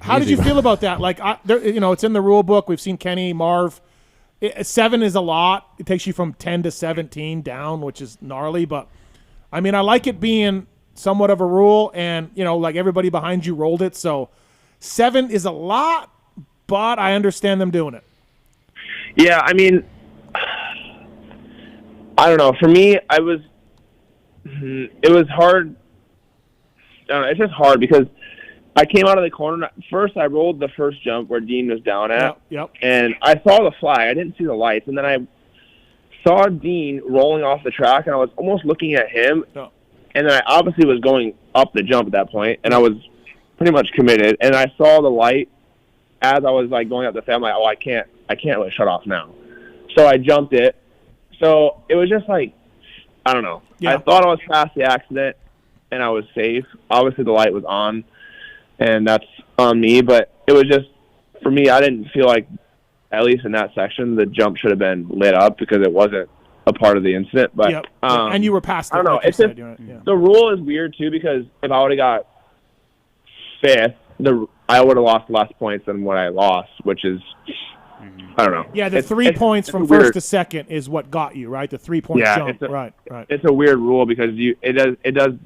How did you feel about that? Like, it's in the rule book. We've seen Kenny, Marv. 7 is a lot. It takes you from 10 to 17 down, which is gnarly. But, I mean, I like it being somewhat of a rule, and, like everybody behind you rolled it. So 7 is a lot, but I understand them doing it. Yeah, I mean, I don't know. For me, it was hard. I don't know, it's just hard because I came out of the corner. First, I rolled the first jump where Dean was down at, and I saw the flag. I didn't see the lights, and then I saw Dean rolling off the track, and I was almost looking at him, and then I obviously was going up the jump at that point, and I was pretty much committed, and I saw the light as I was like going up the thing. I'm like, I can't really shut off now. So I jumped it. So it was just like, I don't know. Yeah. I thought I was past the accident, and I was safe. Obviously, the light was on, and that's on me. But it was just, for me, I didn't feel like, at least in that section, the jump should have been lit up because it wasn't a part of the incident. But and you were past it. I don't know. Like it's just, the rule is weird, too, because if I would have got 5th, I would have lost less points than what I lost, which is, I don't know. Yeah, the 3 points from first to second is what got you, right? The 3-point jump. Right. It's a weird rule because it's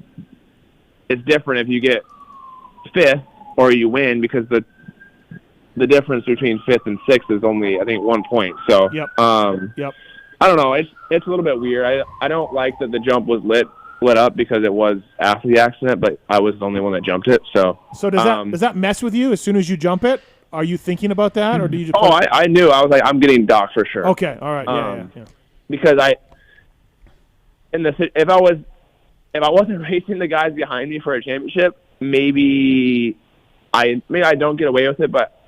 different if you get 5th or you win because the difference between 5th and 6th is only, I think, 1 point. So, I don't know. It's a little bit weird. I don't like that the jump was lit up because it was after the accident, but I was the only one that jumped it. So does that mess with you as soon as you jump it? Are you thinking about that, or do you just? I knew. I was like, I'm getting docked for sure. Okay, all right, yeah. Because if I wasn't racing the guys behind me for a championship, maybe I don't get away with it. But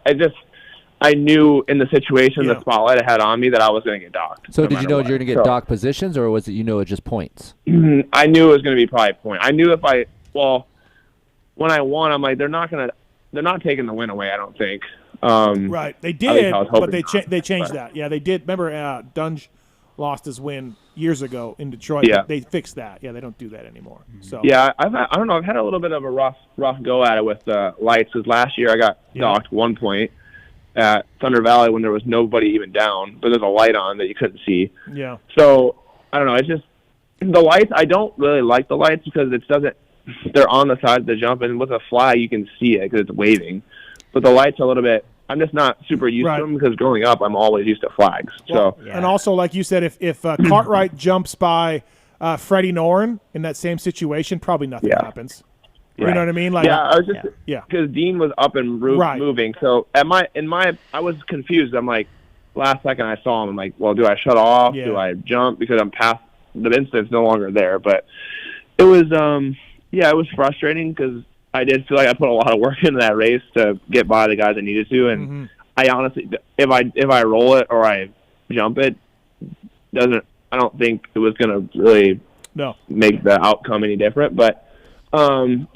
I knew in the situation, the spotlight I had on me, that I was going to get docked. So did you know you were going to get docked positions, or was it it just points? I knew it was going to be probably point. I knew when I won, I'm like, they're not taking the win away, I don't think. Right. They did, but they changed that. Yeah, they did. Remember, Dunge lost his win years ago in Detroit. Yeah. They fixed that. Yeah, they don't do that anymore. So yeah, I don't know. I've had a little bit of a rough go at it with lights, because last year I got docked 1 point at Thunder Valley when there was nobody even down, but there's a light on that you couldn't see. Yeah. So, I don't know. It's just the lights. I don't really like the lights because they're on the side of the jump, and with a flag you can see it because it's waving. But the lights are a little bit, I'm just not super used to them because growing up I'm always used to flags. Well, and also, like you said, if Cartwright jumps by Freddie Noren in that same situation, probably nothing happens. You know what I mean? Like, I was just because Dean was up and moving. So I was confused. I'm like, last second I saw him. I'm like, well, do I shut off? Do I jump because I'm past the incident's no longer there? But it was it was frustrating because I did feel like I put a lot of work into that race to get by the guys I needed to, and I honestly, if I roll it or I jump it, I don't think it was going to really make the outcome any different. But I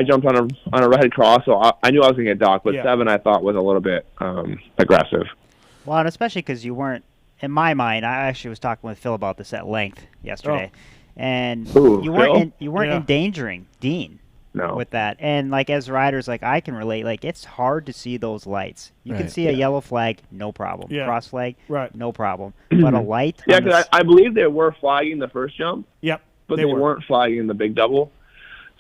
jumped on a red cross, so I knew I was going to get docked. But 7 I thought was a little bit aggressive. Well, and especially because you weren't, in my mind, I actually was talking with Phil about this at length yesterday, and you weren't endangering Dean. No. With that. And, like, as riders, like, I can relate. Like, it's hard to see those lights. You can see a yellow flag, no problem. Cross flag, no problem. But a light... Yeah, because I believe they were flagging the first jump. Yep. But they weren't flagging the big double.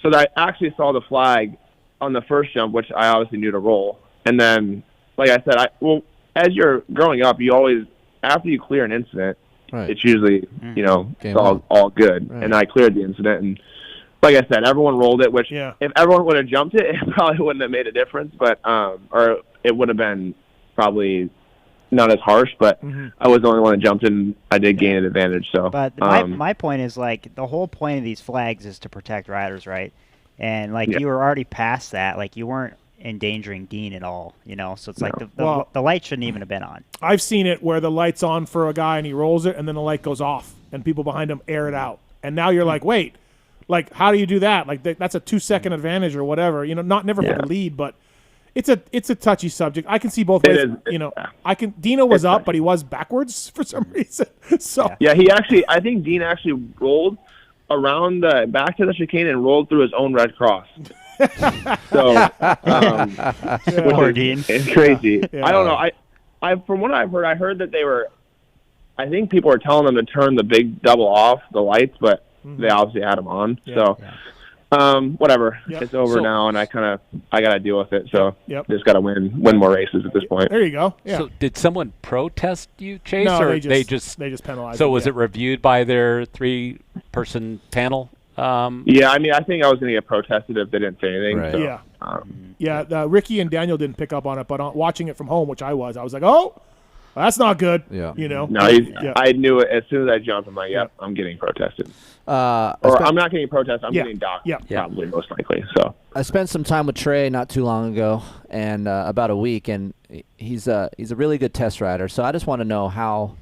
So I actually saw the flag on the first jump, which I obviously knew to roll. And then, like I said, as you're growing up, you always... After you clear an incident, it's usually, it's all good. Right. And I cleared the incident, and... Like I said, everyone rolled it, which if everyone would have jumped it, it probably wouldn't have made a difference, but or it would have been probably not as harsh, but I was the only one that jumped in. I did gain an advantage. So, but my point is, like, the whole point of these flags is to protect riders, right? And, like, you were already past that. Like, you weren't endangering Dean at all, So it's like the light shouldn't even have been on. I've seen it where the light's on for a guy and he rolls it, and then the light goes off, and people behind him air it out. And now you're like, wait. Like, how do you do that? Like, that's a 2-second advantage or whatever. Never for the lead, but it's a touchy subject. I can see both ways. Dino was up, but he was backwards for some reason. So I think Dean actually rolled around back to the chicane and rolled through his own red cross. So, Poor Dean. It's crazy. Yeah. I don't know. I from what I've heard, I heard that they were. I think people were telling them to turn the big double off the lights, but they obviously had them on. Yeah. So, whatever. Yep. It's over now, and I got to deal with it. So, Yep. just got to win more races at this point. There you go. Yeah. So did someone protest you, Chase, No, or they just penalized. So them, was yeah. it reviewed by their 3-person panel? Yeah, I mean, I think I was going to get protested if they didn't say anything. Right. So, Yeah. Ricky and Daniel didn't pick up on it, but watching it from home, which I was like, oh, that's not good. Yeah. You know. No, I knew it as soon as I jumped. I'm like, yep, I'm getting protested. I'm not getting protested. I'm getting docked. Yeah. Probably most likely. So I spent some time with Trey not too long ago, and about a week, and he's a really good test rider. So I just want to know how